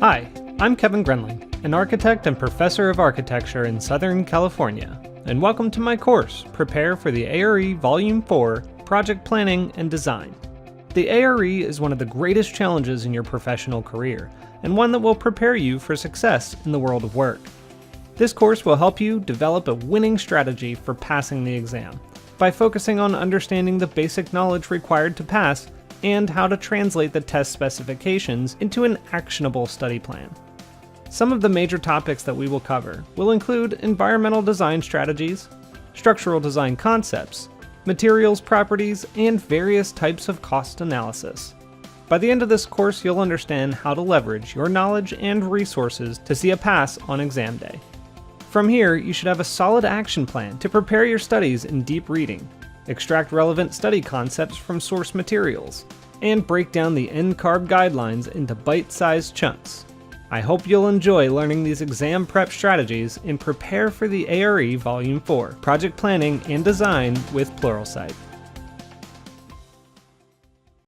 Hi, I'm Kevin Griendling, an architect and professor of architecture in Southern California, and welcome to my course, Prepare for the ARE Volume 4, Project Planning and Design. The ARE is one of the greatest challenges in your professional career, and one that will prepare you for success in the world of work. This course will help you develop a winning strategy for passing the exam, by focusing on understanding the basic knowledge required to pass and how to translate the test specifications into an actionable study plan. Some of the major topics that we will cover will include environmental design strategies, structural design concepts, materials properties, and various types of cost analysis. By the end of this course, you'll understand how to leverage your knowledge and resources to see a pass on exam day. From here, you should have a solid action plan to prepare your studies in deep reading, extract relevant study concepts from source materials, and break down the NCARB guidelines into bite-sized chunks. I hope you'll enjoy learning these exam prep strategies and prepare for the ARE Volume 4, Project Planning and Design with Pluralsight.